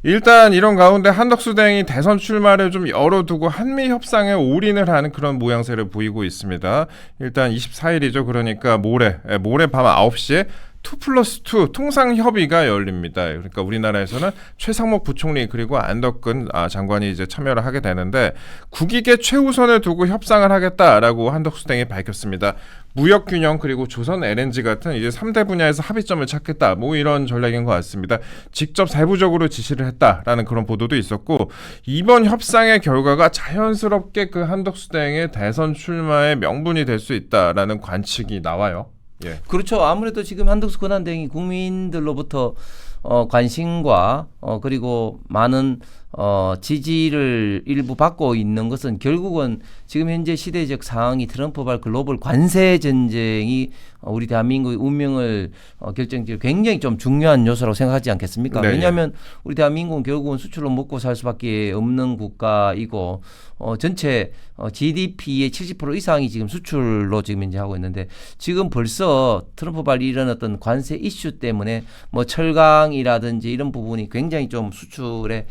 일단 이런 가운데 한덕수 대행이 대선 출마를 좀 열어두고 한미 협상에 올인을 하는 그런 모양새를 보이고 있습니다. 일단 24일이죠. 그러니까 모레 밤 9시에 2+2 통상협의가 열립니다. 그러니까 우리나라에서는 최상목 부총리 그리고 안덕근 장관이 이제 참여를 하게 되는데 국익의 최우선을 두고 협상을 하겠다라고 한덕수 대행이 밝혔습니다. 무역균형 그리고 조선 LNG 같은 이제 3대 분야에서 합의점을 찾겠다. 뭐 이런 전략인 것 같습니다. 직접 세부적으로 지시를 했다라는 그런 보도도 있었고 이번 협상의 결과가 자연스럽게 그 한덕수 대행의 대선 출마의 명분이 될 수 있다라는 관측이 나와요. 예. 그렇죠. 아무래도 지금 한덕수 권한대행이 국민들로부터 관심과 그리고 많은 지지를 일부 받고 있는 것은 결국은 지금 현재 시대적 상황이 트럼프발 글로벌 관세 전쟁이 우리 대한민국의 운명을 결정짓는 굉장히 좀 중요한 요소라고 생각하지 않겠습니까? 네, 왜냐하면 우리 대한민국은 결국은 수출로 먹고 살 수밖에 없는 국가이고 전체 GDP의 70% 이상이 지금 수출로 지금 이제 하고 있는데 지금 벌써 트럼프발 이런 어떤 관세 이슈 때문에 뭐 철강이라든지 이런 부분이 굉장히 좀 수출에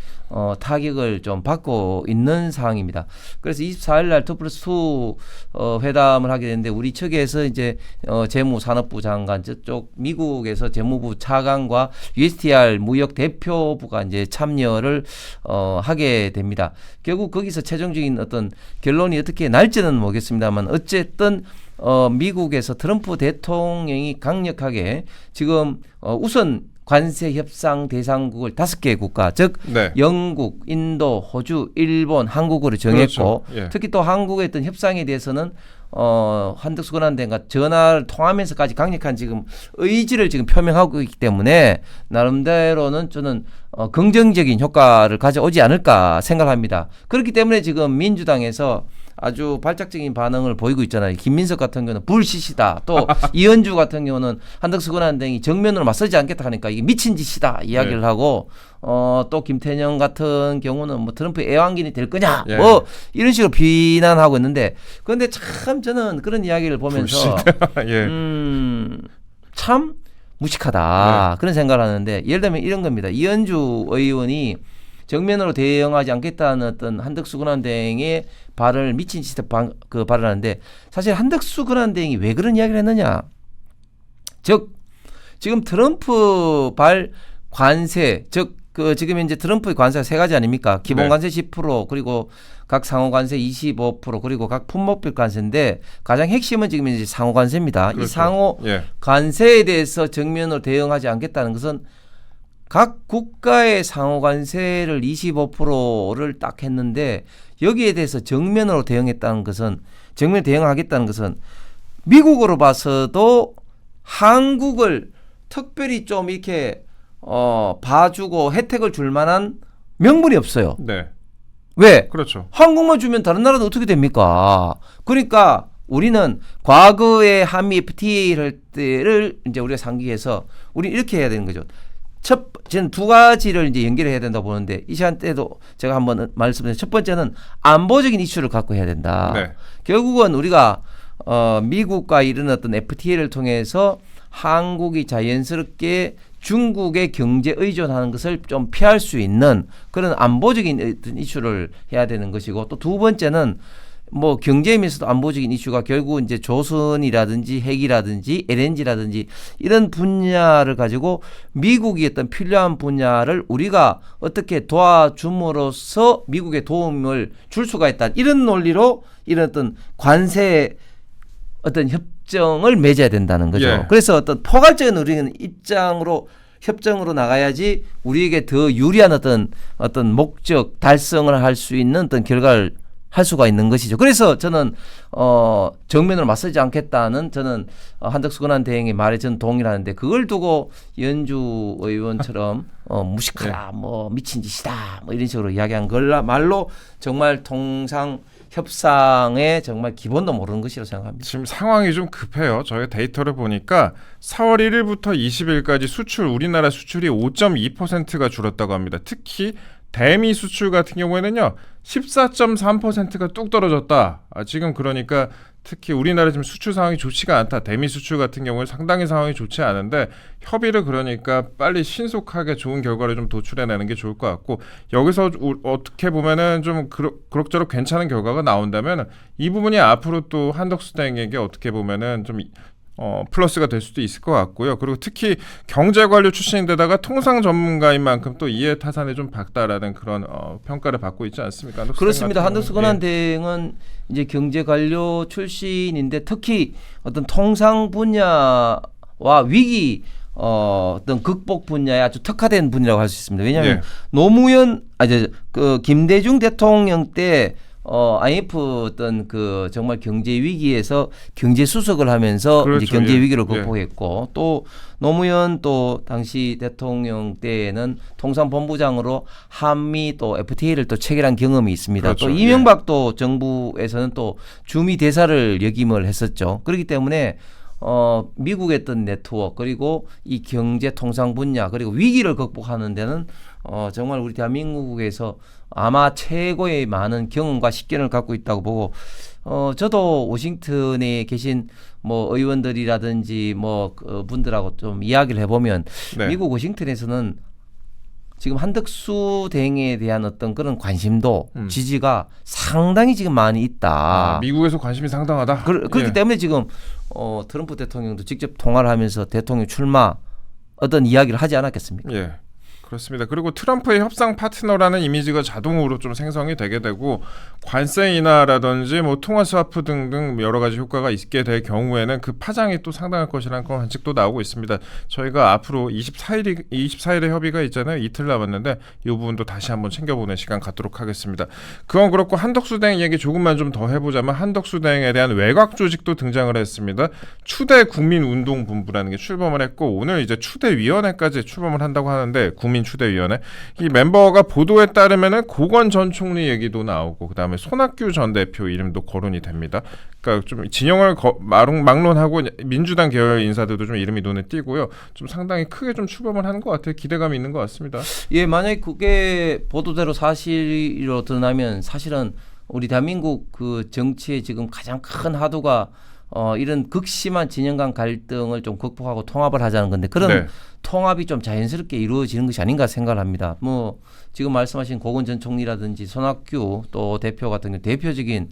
타격을 좀 받고 있는 상황입니다. 그래서 24일 날 2+2 회담을 하게 되는데 우리 측에서 이제 재무산업부 장관 저쪽 미국에서 재무부 차관과 USTR 무역 대표부가 이제 참여를 하게 됩니다. 결국 거기서 최종적인 어떤 결론이 어떻게 날지는 모르겠습니다만 어쨌든 미국에서 트럼프 대통령이 강력하게 지금 우선 관세 협상 대상국을 5개 국가 즉 네. 영국, 인도, 호주, 일본, 한국으로 정했고 그렇죠. 예. 특히 또 한국의 어떤 협상에 대해서는 한덕수 권한대행과 전화를 통하면서까지 강력한 지금 의지를 지금 표명하고 있기 때문에 나름대로는 저는 긍정적인 효과를 가져오지 않을까 생각합니다. 그렇기 때문에 지금 민주당에서 아주 발작적인 반응을 보이고 있잖아요. 김민석 같은 경우는 불시시다. 또 이현주 같은 경우는 한덕수 권한대행이 정면으로 맞서지 않겠다 하니까 이게 미친 짓이다 이야기를 네. 하고 또 김태년 같은 경우는 뭐 트럼프의 애완견이 될 거냐 예. 뭐 이런 식으로 비난하고 있는데 그런데 참 저는 그런 이야기를 보면서 예. 참 무식하다 네. 그런 생각을 하는데 예를 들면 이런 겁니다. 이현주 의원이 정면으로 대응하지 않겠다는 어떤 한덕수 권한대행의 발언을 미친 짓에 발언하는데 사실 한덕수 권한대행이 왜 그런 이야기를 했느냐. 즉 지금 트럼프 발 관세 즉 지금 이제 트럼프의 관세가 3가지 아닙니까? 기본 관세 10% 그리고 각 상호 관세 25% 그리고 각 품목별 관세인데 가장 핵심은 지금 이제 상호 관세입니다. 그렇죠. 이 상호 예. 관세에 대해서 정면으로 대응하지 않겠다는 것은 각 국가의 상호 관세를 25%를 딱 했는데 여기에 대해서 정면으로 대응했다는 것은 정면 대응하겠다는 것은 미국으로 봐서도 한국을 특별히 좀 이렇게 봐주고 혜택을 줄 만한 명분이 없어요. 네. 왜? 그렇죠. 한국만 주면 다른 나라는 어떻게 됩니까? 그러니까 우리는 과거에 한미 FTA를 이제 우리가 상기해서 우리 이렇게 해야 되는 거죠. 저는 2가지를 이제 연결해야 된다고 보는데 이 시간 때도 제가 한번 말씀드린 첫 번째는 안보적인 이슈를 갖고 해야 된다. 네. 결국은 우리가 미국과 이런 어떤 FTA를 통해서 한국이 자연스럽게 중국의 경제 의존하는 것을 좀 피할 수 있는 그런 안보적인 어떤 이슈를 해야 되는 것이고 또 2번째는 뭐 경제면에서도 안보적인 이슈가 결국 이제 조선이라든지 핵이라든지 LNG라든지 이런 분야를 가지고 미국이 어떤 필요한 분야를 우리가 어떻게 도와줌으로써 미국에 도움을 줄 수가 있다. 이런 논리로 이런 어떤 관세 어떤 협정을 맺어야 된다는 거죠. 예. 그래서 어떤 포괄적인 우리는 협정으로 나가야지 우리에게 더 유리한 어떤 목적 달성을 할 수 있는 어떤 결과를 할 수가 있는 것이죠. 그래서 저는 정면으로 맞서지 않겠다는 저는 한덕수 권한대행의 말에 저는 동의를 하는데 그걸 두고 연주 의원처럼 무식하다, 뭐 미친 짓이다, 뭐 이런 식으로 이야기한 걸말로 정말 통상 협상의 정말 기본도 모르는 것이라고 생각합니다. 지금 상황이 좀 급해요. 저희 데이터를 보니까 4월 1일부터 20일까지 우리나라 수출이 5.2%가 줄었다고 합니다. 특히 대미 수출 같은 경우에는요 14.3%가 뚝 떨어졌다. 지금 그러니까 특히 우리나라 지금 수출 상황이 좋지가 않다. 대미 수출 같은 경우에 상당히 상황이 좋지 않은데 협의를 그러니까 빨리 신속하게 좋은 결과를 좀 도출해내는 게 좋을 것 같고 여기서 어떻게 보면은 좀 그럭저럭 괜찮은 결과가 나온다면 이 부분이 앞으로 또 한덕수다행에게 어떻게 보면은 좀 플러스가 될 수도 있을 것 같고요. 그리고 특히 경제관료 출신인데다가 통상 전문가인 만큼 또 이해타산에 좀 박다라는 그런 평가를 받고 있지 않습니까? 그렇습니다. 한덕수 권한대행은 이제 경제관료 출신인데 특히 어떤 통상 분야와 위기 어떤 극복 분야에 아주 특화된 분이라고 할 수 있습니다. 왜냐하면 노무현 그 김대중 대통령 때 IMF 어떤 그 정말 경제 위기에서 경제 수석을 하면서 그렇죠. 이제 경제 위기를 극복했고 또 노무현 또 당시 대통령 때에는 통상본부장으로 한미 또 FTA를 또 체결한 경험이 있습니다. 그렇죠. 또 이명박 또 정부에서는 또 주미 대사를 역임을 했었죠. 그렇기 때문에 미국의 어떤 네트워크 그리고 이 경제 통상 분야 그리고 위기를 극복하는 데는 정말 우리 대한민국에서 아마 최고의 많은 경험과 식견을 갖고 있다고 보고 저도 워싱턴에 계신 뭐 의원들이라든지 뭐 분들하고 좀 이야기를 해보면 미국 워싱턴에서는 지금 한덕수 대행에 대한 어떤 그런 관심도 지지가 상당히 지금 많이 있다. 미국에서 관심이 상당하다. 그렇기 때문에 지금 트럼프 대통령도 직접 통화를 하면서 대통령 출마 어떤 이야기를 하지 않았겠습니까? 예. 그렇습니다. 그리고 트럼프의 협상 파트너라는 이미지가 자동으로 좀 생성이 되게 되고 관세 인하라든지 뭐 통화 스와프 등등 여러 가지 효과가 있게 될 경우에는 그 파장이 또 상당할 것이라는 그런 관측도 나오고 있습니다. 저희가 앞으로 24일에 협의가 있잖아요. 이틀 남았는데 이 부분도 다시 한번 챙겨보는 시간 갖도록 하겠습니다. 그건 그렇고 한덕수 대행 얘기 조금만 좀 더 해보자면 한덕수 대행에 대한 외곽 조직도 등장을 했습니다. 추대 국민운동본부라는 게 출범을 했고 오늘 이제 추대위원회까지 출범을 한다고 하는데 국민추대위원회 이 멤버가 보도에 따르면은 고건 전 총리 얘기도 나오고 그다음에 손학규 전 대표 이름도 거론이 됩니다. 그러니까 좀 진영을 막론하고 민주당 계열 인사들도 좀 이름이 눈에 띄고요. 좀 상당히 크게 좀 출범을 하는 것 같아요. 기대감이 있는 것 같습니다. 예, 만약에 그게 보도대로 사실로 드러나면 사실은 우리 대한민국 그 정치의 지금 가장 큰 하도가 이런 극심한 진영 간 갈등을 좀 극복하고 통합을 하자는 건데 그런 통합이 좀 자연스럽게 이루어지는 것이 아닌가 생각을 합니다. 뭐 지금 말씀하신 고건 전 총리라든지 손학규 또 대표 같은 경우 대표적인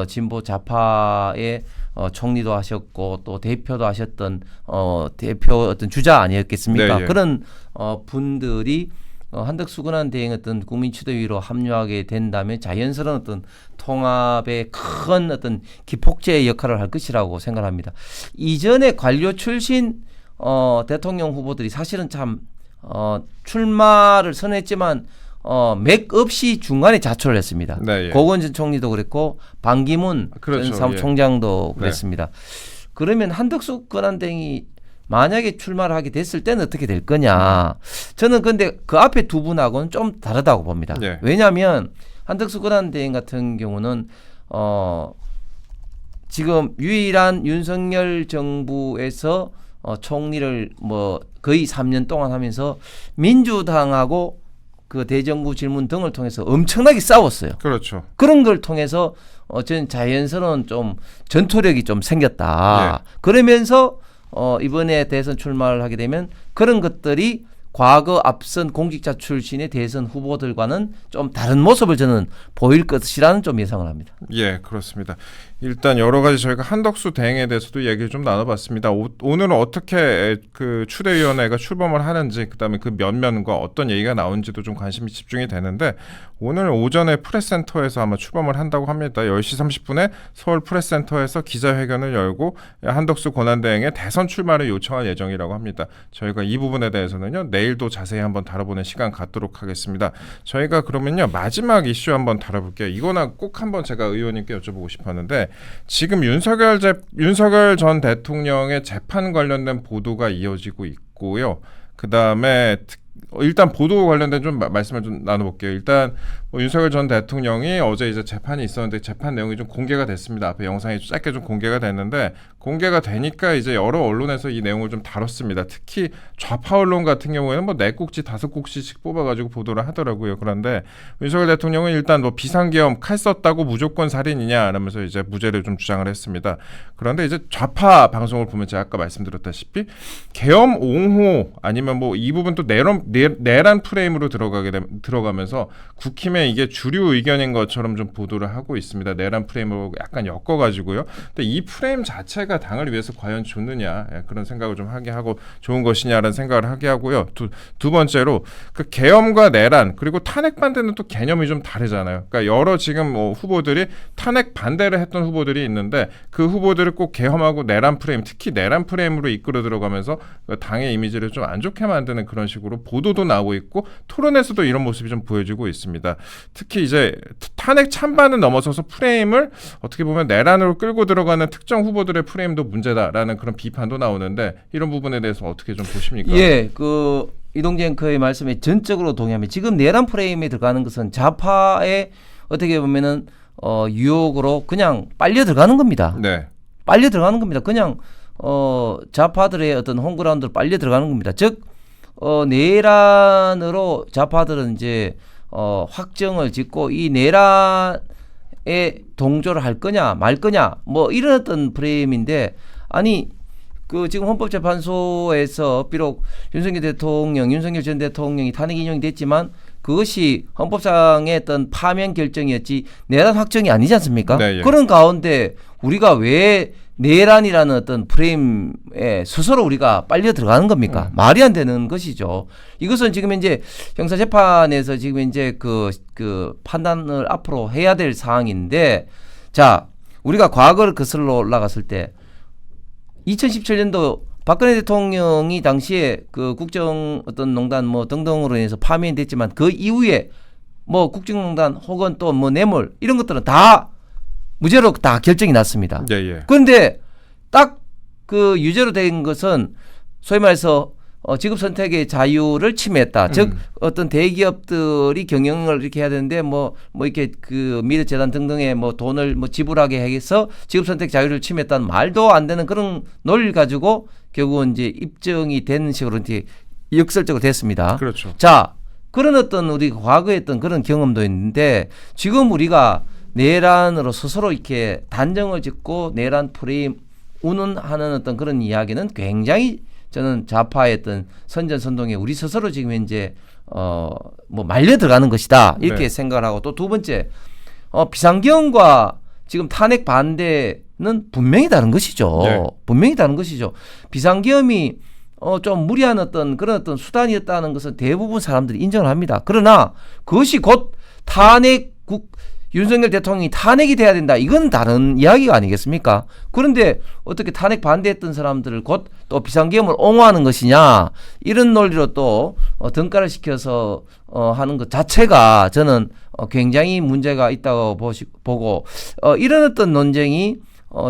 진보 좌파의 총리도 하셨고 또 대표도 하셨던 대표 어떤 주자 아니었겠습니까? 그런 분들이 한덕수 권한대행 어떤 국민추대위로 합류하게 된다면 자연스러운 어떤 통합의 큰 어떤 기폭제의 역할을 할 것이라고 생각합니다. 이전에 관료 출신 대통령 후보들이 사실은 참 출마를 선했지만 맥 없이 중간에 자초를 했습니다. 고건 전 총리도 그랬고 반기문 전 사무총장도 그랬습니다. 그러면 한덕수 권한대행이 만약에 출마를 하게 됐을 때는 어떻게 될 거냐. 저는 근데 그 앞에 두 분하고는 좀 다르다고 봅니다. 왜냐하면 한덕수 권한대행 같은 경우는 지금 유일한 윤석열 정부에서 총리를 뭐 거의 3년 동안 하면서 민주당하고 그 대정부 질문 등을 통해서 엄청나게 싸웠어요. 그렇죠. 그런 걸 통해서 저는 자연스러운 좀 전투력이 좀 생겼다. 그러면서 이번에 대선 출마를 하게 되면 그런 것들이 과거 앞선 공직자 출신의 대선 후보들과는 좀 다른 모습을 저는 보일 것이라는 좀 예상을 합니다. 예, 그렇습니다. 일단 여러 가지 저희가 한덕수 대행에 대해서도 얘기를 좀 나눠봤습니다. 오늘은 어떻게 그 추대위원회가 출범을 하는지 그다음에 그 면면과 어떤 얘기가 나오는지도 좀 관심이 집중이 되는데 오늘 오전에 프레스센터에서 아마 출범을 한다고 합니다. 10시 30분에 서울 프레스센터에서 기자회견을 열고 한덕수 권한대행의 대선 출마를 요청할 예정이라고 합니다. 저희가 이 부분에 대해서는요 내일도 자세히 한번 다뤄보는 시간 갖도록 하겠습니다. 저희가 그러면요 마지막 이슈 한번 다뤄볼게요. 이거나 꼭 한번 제가 의원님께 여쭤보고 싶었는데 지금 윤석열 전 대통령의 재판 관련된 보도가 이어지고 있고요. 그 다음에 일단 보도 관련된 좀 말씀을 좀 나눠볼게요. 일단 뭐 윤석열 전 대통령이 어제 이제 재판이 있었는데 재판 내용이 좀 공개가 됐습니다. 앞에 영상이 짧게 좀 공개가 됐는데 공개가 되니까 이제 여러 언론에서 이 내용을 좀 다뤘습니다. 특히 좌파 언론 같은 경우에는 뭐 4꼭지 5꼭지씩 뽑아가지고 보도를 하더라고요. 그런데 윤석열 대통령은 일단 뭐 비상계엄 칼 썼다고 무조건 살인이냐 이러면서 이제 무죄를 좀 주장을 했습니다. 그런데 이제 좌파 방송을 보면 제가 아까 말씀드렸다시피 계엄 옹호 아니면 뭐 이 부분 또 내란 프레임으로 들어가면서 국힘의 이게 주류 의견인 것처럼 좀 보도를 하고 있습니다. 내란 프레임으로 약간 엮어가지고요. 근데 이 프레임 자체가 당을 위해서 과연 좋느냐 그런 생각을 좀 하게 하고 좋은 것이냐라는 생각을 하게 하고요. 두 번째로 그 계엄과 내란 그리고 탄핵 반대는 또 개념이 좀 다르잖아요. 그러니까 여러 지금 뭐 후보들이 탄핵 반대를 했던 후보들이 있는데 그 후보들을 꼭 계엄하고 내란 프레임 특히 내란 프레임으로 이끌어 들어가면서 당의 이미지를 좀 안 좋게 만드는 그런 식으로 보도도 나오고 있고 토론에서도 이런 모습이 좀 보여지고 있습니다. 특히 이제 탄핵 찬반을 넘어서서 프레임을 어떻게 보면 내란으로 끌고 들어가는 특정 후보들의 프레임도 문제다라는 그런 비판도 나오는데 이런 부분에 대해서 어떻게 좀 보십니까? 예, 그 이동재 앵커의 말씀에 전적으로 동의합니다. 지금 내란 프레임에 들어가는 것은 좌파의 어떻게 보면은 유혹으로 그냥 빨려 들어가는 겁니다. 네. 빨려 들어가는 겁니다. 그냥 좌파들의 어떤 홈그라운드로 빨려 들어가는 겁니다. 즉 내란으로 좌파들은 이제 확정을 짓고 이 내란에 동조를 할 거냐 말 거냐 뭐 이런 어떤 프레임인데 아니 그 지금 헌법재판소에서 비록 윤석열 전 대통령이 탄핵 인용이 됐지만 그것이 헌법상의 어떤 파면 결정이었지 내란 확정이 아니지 않습니까? 네, 예. 그런 가운데 우리가 왜 내란이라는 어떤 프레임에 스스로 우리가 빨려 들어가는 겁니까? 말이 안 되는 것이죠. 이것은 지금 이제 형사재판에서 지금 이제 그 판단을 앞으로 해야 될 사항인데 자, 우리가 과거를 거슬러 올라갔을 때 2017년도 박근혜 대통령이 당시에 그 국정 어떤 농단 뭐 등등으로 인해서 파면이 됐지만 그 이후에 뭐 국정농단 혹은 또 뭐 뇌물 이런 것들은 다 무죄로 다 결정이 났습니다. 예, 예. 그런데 딱 그 유죄로 된 것은 소위 말해서 직업 선택의 자유를 침해했다. 즉 어떤 대기업들이 경영을 이렇게 해야 되는데 뭐 이렇게 그 미래재단 등등의 뭐 돈을 뭐 지불하게 해서 직업 선택 자유를 침해했다는 말도 안 되는 그런 논리를 가지고 결국은 이제 입증이 된 식으로 이제 역설적으로 됐습니다. 그렇죠. 자, 그런 어떤 우리 과거에 했던 그런 경험도 있는데 지금 우리가 내란으로 스스로 이렇게 단정을 짓고 내란 프레임 운운하는 어떤 그런 이야기는 굉장히 저는 좌파의 어떤 선전선동에 우리 스스로 지금 이제 뭐 말려 들어가는 것이다 이렇게 네. 생각을 하고 또 두 번째 비상계엄과 지금 탄핵 반대는 분명히 다른 것이죠. 네. 분명히 다른 것이죠. 비상계엄이 좀 무리한 어떤 그런 어떤 수단이었다는 것은 대부분 사람들이 인정을 합니다. 그러나 그것이 곧 윤석열 대통령이 탄핵이 돼야 된다. 이건 다른 이야기가 아니겠습니까? 그런데 어떻게 탄핵 반대했던 사람들을 곧 또 비상계엄을 옹호하는 것이냐 이런 논리로 또 등가를 시켜서 하는 것 자체가 저는 굉장히 문제가 있다고 보고 이런 어떤 논쟁이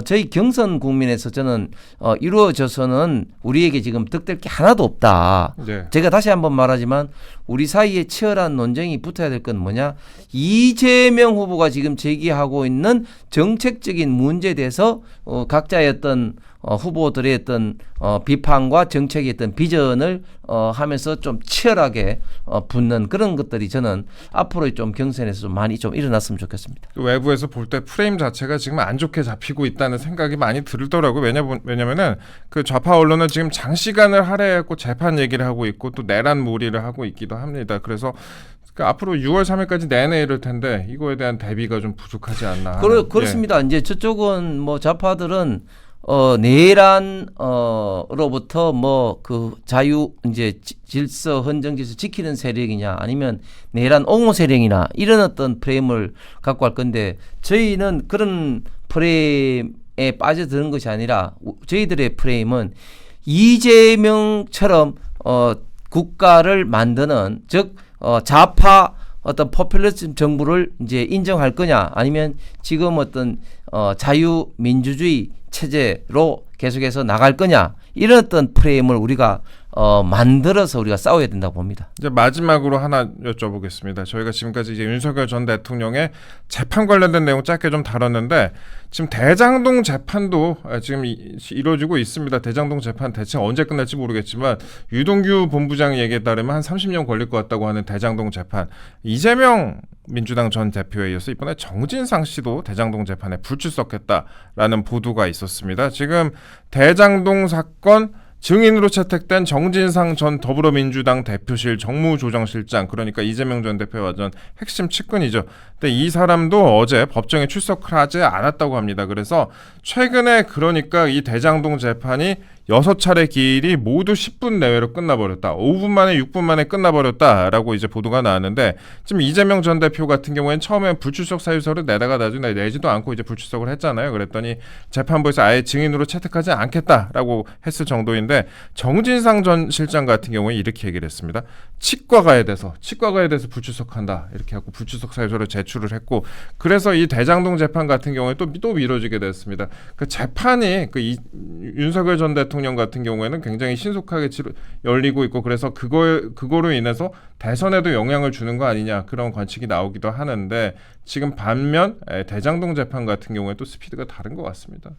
저희 경선 국민에서 저는 이루어져서는 우리에게 지금 득될 게 하나도 없다. 네. 제가 다시 한번 말하지만 우리 사이에 치열한 논쟁이 붙어야 될 건 뭐냐? 이재명 후보가 지금 제기하고 있는 정책적인 문제에 대해서 각자의 어떤 후보들의 어떤 비판과 정책의 어떤 비전을 하면서 좀 치열하게 붙는 그런 것들이 저는 앞으로 좀 경선에서 좀 많이 좀 일어났으면 좋겠습니다. 외부에서 볼 때 프레임 자체가 지금 안 좋게 잡히고 있다는 생각이 많이 들더라고요. 왜냐면은 그 좌파 언론은 지금 장시간을 할애했고 재판 얘기를 하고 있고 또 내란 몰이를 하고 있기도 합니다. 그래서 앞으로 6월 3일까지 내내 이럴 텐데 이거에 대한 대비가 좀 부족하지 않나. 그렇습니다. 이제 저쪽은 뭐 좌파들은 내란으로부터 뭐 그 자유 이제 질서 헌정 질서 지키는 세력이냐 아니면 내란 옹호 세력이나 이런 어떤 프레임을 갖고 할 건데 저희는 그런 프레임에 빠져드는 것이 아니라 저희들의 프레임은 이재명처럼 국가를 만드는 즉 좌파 어떤 포퓰리즘 정부를 이제 인정할 거냐 아니면 지금 어떤 자유민주주의 체제로 계속해서 나갈 거냐 이런 어떤 프레임을 우리가 만들어서 우리가 싸워야 된다고 봅니다. 이제 마지막으로 하나 여쭤보겠습니다. 저희가 지금까지 이제 윤석열 전 대통령의 재판 관련된 내용 짧게 좀 다뤘는데 지금 대장동 재판도 지금 이루어지고 있습니다. 대장동 재판 대체 언제 끝날지 모르겠지만 유동규 본부장 얘기에 따르면 한 30년 걸릴 것 같다고 하는 대장동 재판. 이재명 민주당 전 대표에 이어서 이번에 정진상 씨도 대장동 재판에 불출석했다라는 보도가 있었습니다. 지금 대장동 사건 증인으로 채택된 정진상 전 더불어민주당 대표실 정무조정실장, 그러니까 이재명 전 대표의 완전 핵심 측근이죠. 근데 이 사람도 어제 법정에 출석을 하지 않았다고 합니다. 그래서 최근에 그러니까 이 대장동 재판이 6차례 기일이 모두 10분 내외로 끝나버렸다. 5분 만에 6분 만에 끝나버렸다라고 이제 보도가 나왔는데 지금 이재명 전 대표 같은 경우에는 처음에 불출석 사유서를 내다가 나중에 내지도 않고 이제 불출석을 했잖아요. 그랬더니 재판부에서 아예 증인으로 채택하지 않겠다라고 했을 정도인데 정진상 전 실장 같은 경우에 이렇게 얘기를 했습니다. 치과가에 대해서 불출석한다 이렇게 하고 불출석 사유서를 제출을 했고 그래서 이 대장동 재판 같은 경우에 또 미뤄지게 됐습니다. 그 재판이 윤석열 전 대통령 같은 경우에는 굉장히 신속하게 열리고 있고 그래서 그거로 인해서 대선에도 영향을 주는 거 아니냐 그런 관측이 나오기도 하는데 지금 반면 대장동 재판 같은 경우에 또 스피드가 다른 것 같습니다.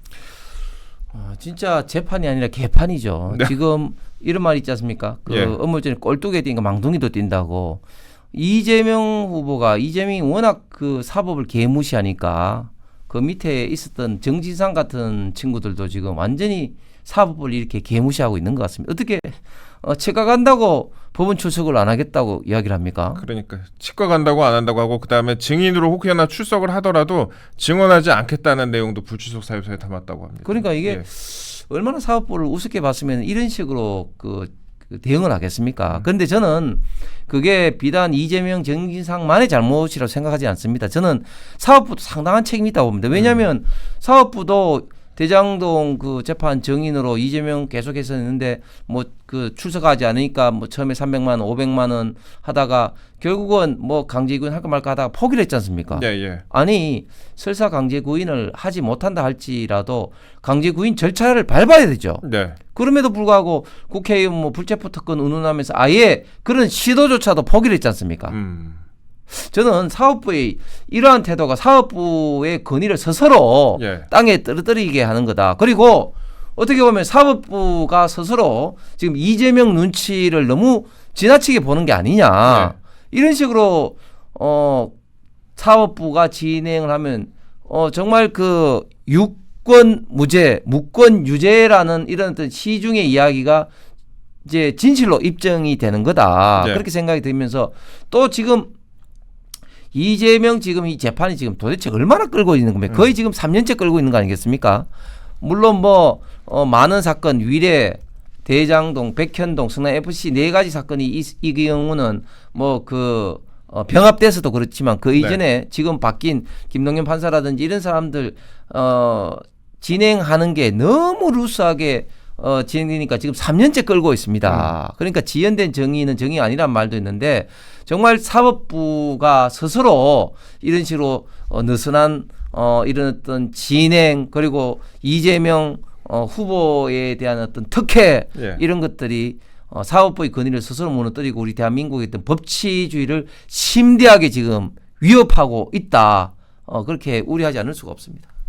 진짜 재판이 아니라 개판이죠. 네. 지금 이런 말 있지 않습니까? 예. 얼마 전에 꼴뚜기에 뛴거 망둥이도 뛴다고. 이재명이 워낙 그 사법을 개무시하니까 그 밑에 있었던 정진상 같은 친구들도 지금 완전히 사법을 이렇게 개무시하고 있는 것 같습니다. 어떻게 치과 간다고 법원 출석을 안 하겠다고 이야기를 합니까? 그러니까 치과 간다고 안 한다고 하고 그다음에 증인으로 혹여나 출석을 하더라도 증언하지 않겠다는 내용도 불출석 사유서에 담았다고 합니다. 그러니까 이게 얼마나 사법부를 우습게 봤으면 이런 식으로 그 대응을 하겠습니까? 그런데 저는 그게 비단 이재명, 정진상만의 잘못이라고 생각하지 않습니다. 저는 사법부도 상당한 책임이 있다고 봅니다. 왜냐하면 사법부도 대장동 그 재판 증인으로 이재명 계속해서 했는데 뭐 그 출석하지 않으니까 뭐 처음에 300만 원, 500만 원 하다가 결국은 뭐 강제구인 할까 말까 하다가 포기를 했지 않습니까? 예. 아니 설사 강제구인을 하지 못한다 할지라도 강제구인 절차를 밟아야 되죠. 네. 그럼에도 불구하고 국회의원 뭐 불체포 특권 운운하면서 아예 그런 시도조차도 포기를 했지 않습니까? 저는 사법부의 이러한 태도가 사법부의 권위를 스스로 땅에 떨어뜨리게 하는 거다. 그리고 어떻게 보면 사법부가 스스로 지금 이재명 눈치를 너무 지나치게 보는 게 아니냐. 이런 식으로 사법부가 진행을 하면 정말 그 유권 무죄, 무권 유죄라는 이런 어떤 시중의 이야기가 이제 진실로 입증이 되는 거다. 그렇게 생각이 들면서 또 지금 이재명 지금 이 재판이 지금 도대체 얼마나 끌고 있는 겁니까? 거의 지금 3년째 끌고 있는 거 아니겠습니까? 물론 뭐 많은 사건 위례, 대장동, 백현동, 성남 FC 4가지 사건이 이 경우는 뭐 그 병합돼서도 그렇지만 그 이전에 지금 바뀐 김동연 판사라든지 이런 사람들 진행하는 게 너무 루스하게 진행되니까 지금 3년째 끌고 있습니다. 그러니까 지연된 정의는 정의 아니란 말도 있는데 정말 사법부가 스스로 이런 식으로 느슨한 이런 어떤 진행 그리고 이재명 후보에 대한 어떤 특혜 이런 것들이 사법부의 권위를 스스로 무너뜨리고 우리 대한민국의 어떤 법치주의를 심대하게 지금 위협하고 있다. 그렇게 우려하지 않을 수가 없습니다.